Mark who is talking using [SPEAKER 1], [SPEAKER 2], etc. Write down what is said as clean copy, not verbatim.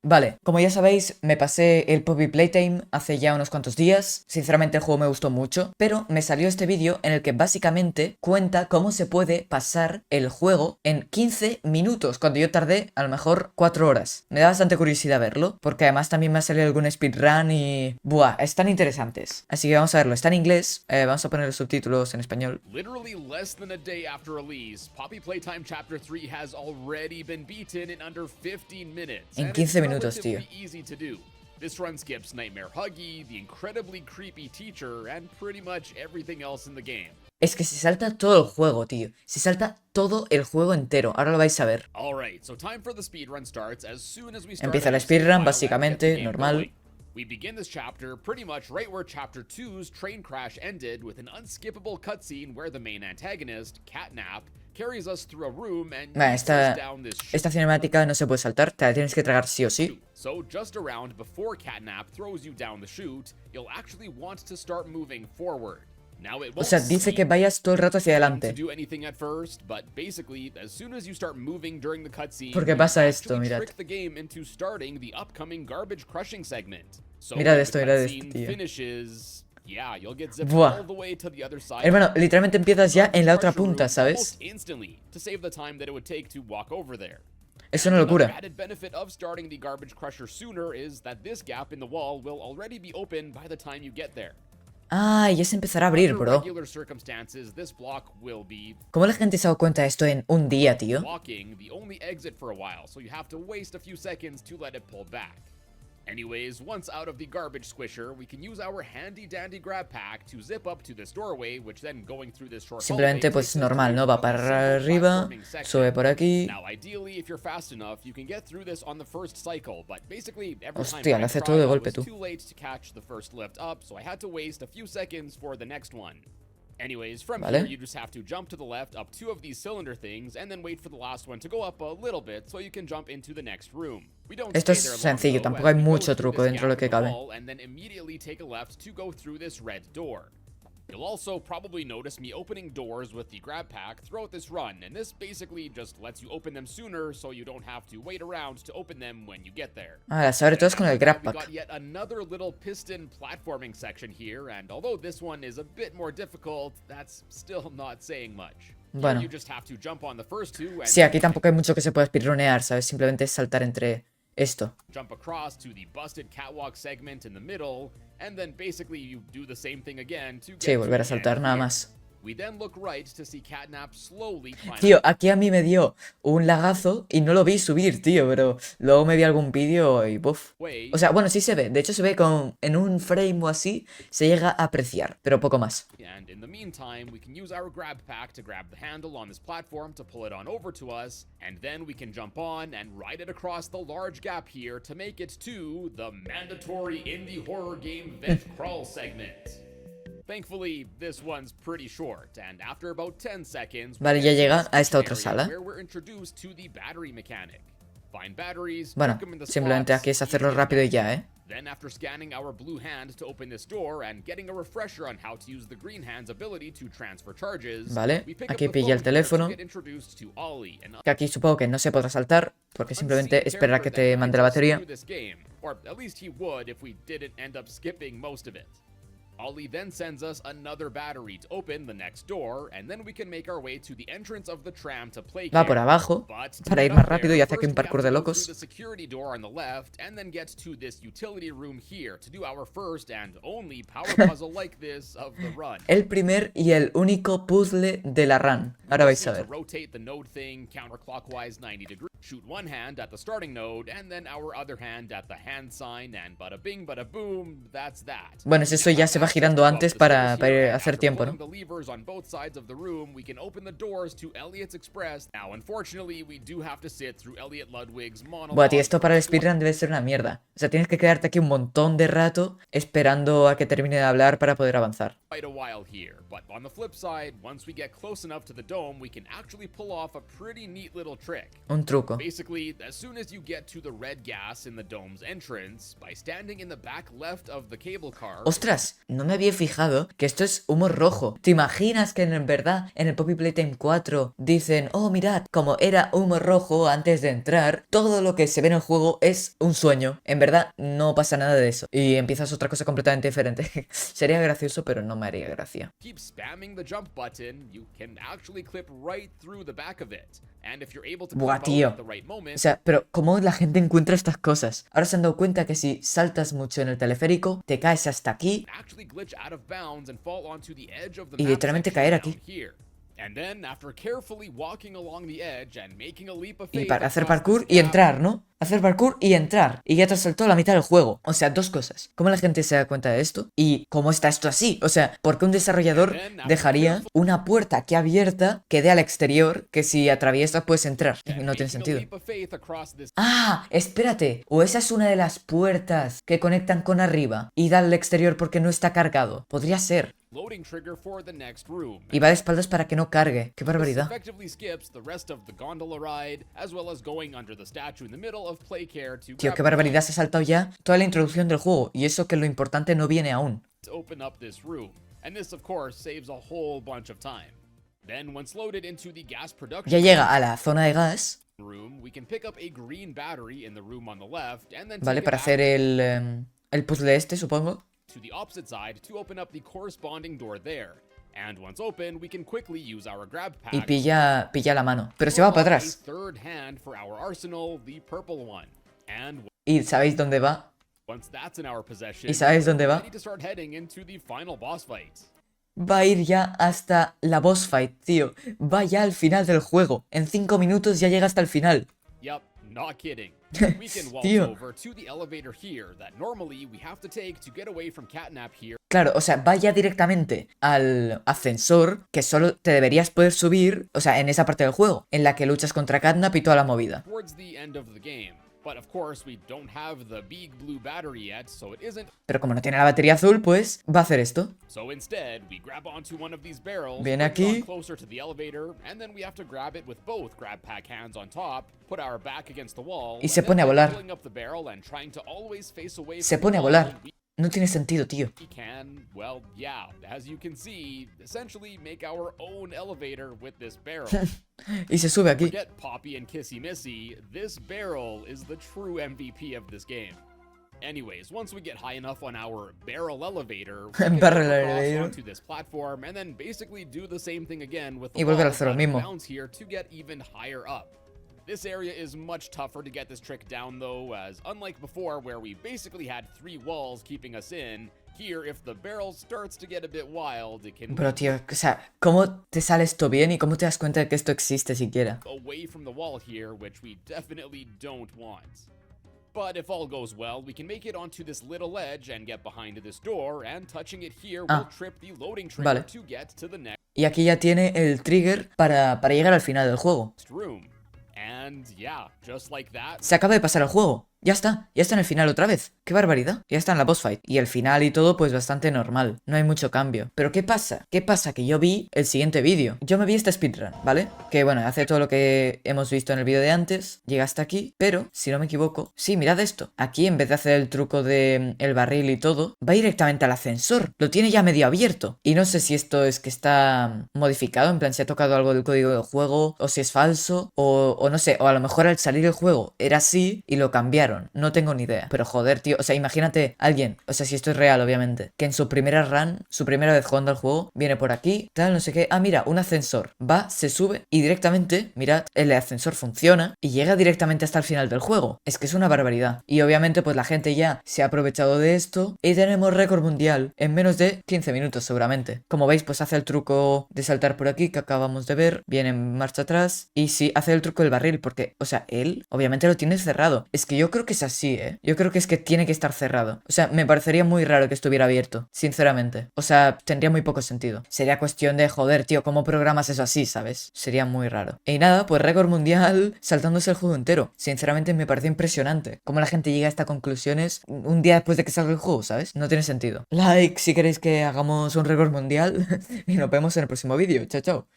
[SPEAKER 1] Vale, como ya sabéis, me pasé el Poppy Playtime hace ya unos cuantos días. Sinceramente el juego me gustó mucho, pero me salió este vídeo en el que básicamente cuenta cómo se puede pasar el juego en 15 minutos, cuando yo tardé a lo mejor 4 horas. Me da bastante curiosidad verlo, porque además también me ha salido algún speedrun y... Buah, están interesantes. Así que vamos a verlo, está en inglés, vamos a poner los subtítulos en español.
[SPEAKER 2] Literally less than a day after release, Poppy Playtime Chapter 3 has already been beaten in under 15 minutes.
[SPEAKER 1] En 15 minutos, tío.
[SPEAKER 2] Easy to do. This run skips Nightmare Huggy, the incredibly creepy teacher, and pretty much everything else in the game.
[SPEAKER 1] Es que se salta todo el juego, tío. Se salta todo el juego entero. Ahora lo vais a ver. Empieza el speedrun, básicamente, normal.
[SPEAKER 2] We begin this chapter pretty much right where Chapter 2's train crash ended, with an unskippable cutscene where the main antagonist, Catnap, carries us through a room and
[SPEAKER 1] esta cinemática no se puede saltar, te la tienes que tragar sí o sí.
[SPEAKER 2] So just around before Catnap throws you down the chute, you'll actually want to start moving forward.
[SPEAKER 1] O sea, dice que vayas todo el rato hacia adelante. Porque pasa esto, mirad. Mirad esto, tío. Buah. Hermano, literalmente empiezas ya en la otra punta, ¿sabes? Es una locura. Ah, ya se empezará a abrir, bro. ¿Cómo la gente se ha dado cuenta de esto en un día, tío?
[SPEAKER 2] Anyways, once out of the garbage squisher, we can use our handy dandy grab pack to zip up to this doorway, which then going through this short
[SPEAKER 1] simplemente pues normal, ¿no? Va para arriba, sube por aquí.
[SPEAKER 2] Now, ideally, if you're fast enough, you can get through this on the first cycle, but basically every
[SPEAKER 1] Hostia, lo hace todo de golpe, tú.
[SPEAKER 2] too late to catch the first lift up, so I had to waste a few seconds for the next one. Anyways, from here, you just have to jump to the left up 2 of these cylinder things, and then wait for the last one to go up a little bit so you can jump into the next room.
[SPEAKER 1] Esto es sencillo, tampoco hay mucho truco dentro de lo que cabe.
[SPEAKER 2] And then immediately take a left to go through this red door. You'll also probably notice me opening doors with the grab pack throughout this run, and this basically just lets you open them sooner so you don't have to wait around to open them when you get there.
[SPEAKER 1] Ah, las abre todas con el grab pack.
[SPEAKER 2] We got yet another little piston platforming section here, and although this one is a bit more difficult, that's still not saying much.
[SPEAKER 1] Bueno.
[SPEAKER 2] You just have to jump on the first two and
[SPEAKER 1] sí, aquí tampoco hay mucho que se pueda speedrunear, ¿sabes? Simplemente es saltar entre esto.
[SPEAKER 2] Jump across to the busted catwalk segment in the middle, and then basically you do the same thing again to get
[SPEAKER 1] sí, volver a saltar nada más.
[SPEAKER 2] We then look right to see Catnap slowly climb.
[SPEAKER 1] Tío, aquí a mí me dio un lagazo y no lo vi subir, tío, pero luego me vi algún vídeo y buf. O sea, bueno, sí se ve, de hecho se ve con en un frame o así, se llega a apreciar, pero poco más.
[SPEAKER 2] And in the meantime, we can use our grab pack to grab the handle on this platform to pull it on over to us, and then we can jump on and ride it across the large gap here to make it to the mandatory indie horror game vent crawl segment. Thankfully, this one's pretty short, and after about 10 seconds,
[SPEAKER 1] vale, ya llega a esta otra sala. Bueno, simplemente aquí es hacerlo rápido y ya, ¿eh?
[SPEAKER 2] Then after scanning our blue hand to open this door and getting a refresher on how to use the green hand's ability to transfer charges,
[SPEAKER 1] vale, aquí pilla el teléfono. Que aquí supongo que no se podrá saltar, porque simplemente esperará que te mande la batería.
[SPEAKER 2] Ollie then sends us another battery to open the next door, and then we can make our way to the entrance of the tram to play.
[SPEAKER 1] Va por abajo para ir más rápido y hace aquí un parkour de locos.
[SPEAKER 2] The security door on the left, and then get to this utility room here to do our first and only power puzzle like this of the run.
[SPEAKER 1] El primer y el único puzzle de la run. Ahora vais a ver.
[SPEAKER 2] Rotate the node thing counterclockwise 90 degrees. Shoot one hand at the starting node, and then our other hand at the hand sign, and bada bing, bada boom, that's that.
[SPEAKER 1] Bueno, eso ya se va girando antes para hacer tiempo, ¿no? Buah, tío, esto para el speedrun debe ser una mierda. O sea, tienes que quedarte aquí un montón de rato esperando a que termine de hablar para poder avanzar. Un truco. loco.
[SPEAKER 2] Basically, as soon as you get to the red gas in the dome's entrance, by standing in the back left of the cable car...
[SPEAKER 1] ¡Ostras! No me había fijado que esto es humo rojo. ¿Te imaginas que en verdad en el Poppy Playtime 4 dicen, oh mirad, como era humo rojo antes de entrar, todo lo que se ve en el juego es un sueño? En verdad no pasa nada de eso. Y empiezas otra cosa completamente diferente. Sería gracioso, pero no me haría gracia.
[SPEAKER 2] Keep spamming the jump button, you can actually clip right through the back of it. And if you're able to
[SPEAKER 1] Buah,
[SPEAKER 2] clip
[SPEAKER 1] tío.
[SPEAKER 2] out at the right moment...
[SPEAKER 1] O sea, pero ¿cómo la gente encuentra estas cosas? Ahora se han dado cuenta que si saltas mucho en el teleférico, te caes hasta aquí
[SPEAKER 2] actually glitch out of bounds and fall onto the edge of the
[SPEAKER 1] y
[SPEAKER 2] map
[SPEAKER 1] literalmente
[SPEAKER 2] section
[SPEAKER 1] caer
[SPEAKER 2] down
[SPEAKER 1] aquí.
[SPEAKER 2] here. And then, after carefully walking along the edge and making a leap of
[SPEAKER 1] Y
[SPEAKER 2] faith
[SPEAKER 1] para hacer
[SPEAKER 2] across
[SPEAKER 1] parkour
[SPEAKER 2] this
[SPEAKER 1] y
[SPEAKER 2] gap,
[SPEAKER 1] entrar, ¿no? Hacer parkour y entrar. Y ya te has saltado la mitad del juego. O sea, dos cosas. ¿Cómo la gente se da cuenta de esto? ¿Y cómo está esto así? O sea, ¿por qué un desarrollador dejaría una puerta aquí abierta que dé al exterior que si atraviesas puedes entrar? No tiene
[SPEAKER 2] making a
[SPEAKER 1] sentido.
[SPEAKER 2] leap of faith across this...
[SPEAKER 1] ¡Ah! Espérate. O esa es una de las puertas que conectan con arriba y da al exterior porque no está cargado. Podría ser.
[SPEAKER 2] loading trigger for the next room.
[SPEAKER 1] Y va de espaldas para que no cargue. ¡Qué
[SPEAKER 2] This
[SPEAKER 1] barbaridad!
[SPEAKER 2] effectively skips the rest of the gondola ride, as well as going under the statue in the middle of play care to
[SPEAKER 1] Tío,
[SPEAKER 2] grab
[SPEAKER 1] qué
[SPEAKER 2] a
[SPEAKER 1] barbaridad. Se ha saltado ya toda la introducción del juego. Y eso que lo importante no viene aún.
[SPEAKER 2] to open up this room. And this, of course, saves a whole bunch of time. Then, once loaded into the gas production
[SPEAKER 1] Ya llega a la zona de gas.
[SPEAKER 2] room, we can pick up a green battery in the room on the left, and then
[SPEAKER 1] Vale,
[SPEAKER 2] take it
[SPEAKER 1] para
[SPEAKER 2] back
[SPEAKER 1] hacer el puzzle este, supongo.
[SPEAKER 2] to the opposite side to open up the corresponding door there. And once open, we can quickly use our grab pack
[SPEAKER 1] Y pilla la mano. Pero
[SPEAKER 2] to
[SPEAKER 1] se va para
[SPEAKER 2] unlock a
[SPEAKER 1] atrás.
[SPEAKER 2] third hand for our arsenal, the purple one. And
[SPEAKER 1] ¿Y sabéis dónde va?
[SPEAKER 2] once that's in our possession,
[SPEAKER 1] ¿Y sabéis dónde va?
[SPEAKER 2] ready to start heading into the final boss fight.
[SPEAKER 1] Va a ir ya hasta la boss fight, tío. Va ya al final del juego. En 5 minutos ya llega hasta el final.
[SPEAKER 2] Yep, not kidding. We can waltz
[SPEAKER 1] Tío.
[SPEAKER 2] over to the elevator here that normally we have to take to get away from Catnap here.
[SPEAKER 1] Claro, o sea, va ya directamente al ascensor que solo te deberías poder subir, o sea, en esa parte del juego, en la que luchas contra Catnap y toda la movida.
[SPEAKER 2] Towards the end of the game. But of course, we don't have the big blue battery yet, so it isn't.
[SPEAKER 1] Pero como no tiene la batería azul, pues va a hacer esto.
[SPEAKER 2] So instead, we grab onto one of these barrels,
[SPEAKER 1] Viene
[SPEAKER 2] bring it
[SPEAKER 1] aquí.
[SPEAKER 2] on closer to the elevator, and then we have to grab it with both grab pack hands on top, put our back against the wall,
[SPEAKER 1] Y se
[SPEAKER 2] and
[SPEAKER 1] pone a
[SPEAKER 2] then
[SPEAKER 1] volar.
[SPEAKER 2] pulling up the barrel and trying to always face away
[SPEAKER 1] Se
[SPEAKER 2] from
[SPEAKER 1] pone
[SPEAKER 2] the
[SPEAKER 1] a
[SPEAKER 2] wall,
[SPEAKER 1] volar.
[SPEAKER 2] we
[SPEAKER 1] No tiene sentido, tío.
[SPEAKER 2] can, well, yeah, as you can see, essentially make our own elevator with this barrel.
[SPEAKER 1] Y se sube aquí.
[SPEAKER 2] Forget Poppy and Kissy Missy, this barrel is the true MVP of this game. Anyways, once we get high enough on our barrel elevator, we can
[SPEAKER 1] Barrel
[SPEAKER 2] jump across
[SPEAKER 1] elevator.
[SPEAKER 2] onto this platform and then basically do the same thing again with the
[SPEAKER 1] Y volver a
[SPEAKER 2] walls
[SPEAKER 1] hacer lo
[SPEAKER 2] out of
[SPEAKER 1] mismo.
[SPEAKER 2] bounds here to get even higher up. This area is much tougher to get this trick down though, as unlike before where we basically had 3 walls keeping us in, here if the barrel starts to get a bit wild, it can
[SPEAKER 1] Pero tío, o sea, ¿cómo te sale esto bien y cómo te das cuenta de que esto existe siquiera?
[SPEAKER 2] away from the wall here, which we definitely don't want. But if all goes well, we can make it onto this little edge and get behind this door, and touching it here will trip the loading trigger
[SPEAKER 1] Vale.
[SPEAKER 2] to get to the next
[SPEAKER 1] Y aquí ya tiene el trigger para llegar al final del juego.
[SPEAKER 2] room. And yeah, just like that,
[SPEAKER 1] Se acaba de pasar el juego. Ya está en el final otra vez. ¡Qué barbaridad! Ya está en la boss fight. Y el final y todo pues bastante normal. No hay mucho cambio. Pero ¿qué pasa? ¿Qué pasa? Que yo vi el siguiente vídeo. Yo me vi este speedrun, ¿vale? Que bueno, hace todo lo que hemos visto en el vídeo de antes. Llega hasta aquí. Pero, si no me equivoco... Sí, mirad esto. Aquí, en vez de hacer el truco de el barril y todo, va directamente al ascensor. Lo tiene ya medio abierto. Y no sé si esto es que está modificado. En plan, si ha tocado algo del código del juego. O si es falso. O no sé. O a lo mejor al salir el juego era así y lo cambiaron. No tengo ni idea. Pero joder, tío. O sea, imagínate alguien. O sea, si esto es real, obviamente. Que en su primera run, su primera vez jugando al juego, viene por aquí, tal, no sé qué. Ah, mira, un ascensor. Va, se sube y directamente, mirad, el ascensor funciona y llega directamente hasta el final del juego. Es que es una barbaridad. Y obviamente, pues la gente ya se ha aprovechado de esto y tenemos récord mundial en menos de 15 minutos, seguramente. Como veis, pues hace el truco de saltar por aquí que acabamos de ver. Viene en marcha atrás. Y sí, hace el truco del barril porque, o sea, él obviamente lo tiene cerrado. Es que yo creo que es así, ¿eh? Yo creo que es que tiene que estar cerrado. O sea, me parecería muy raro que estuviera abierto, sinceramente. O sea, tendría muy poco sentido. Sería cuestión de, joder, tío, ¿cómo programas eso así, sabes? Sería muy raro. Y nada, pues récord mundial saltándose el juego entero. Sinceramente me parece impresionante. Cómo la gente llega a estas conclusiones un día después de que salga el juego, ¿sabes? No tiene sentido. Like si queréis que hagamos un récord mundial y nos vemos en el próximo vídeo. Chao, chao.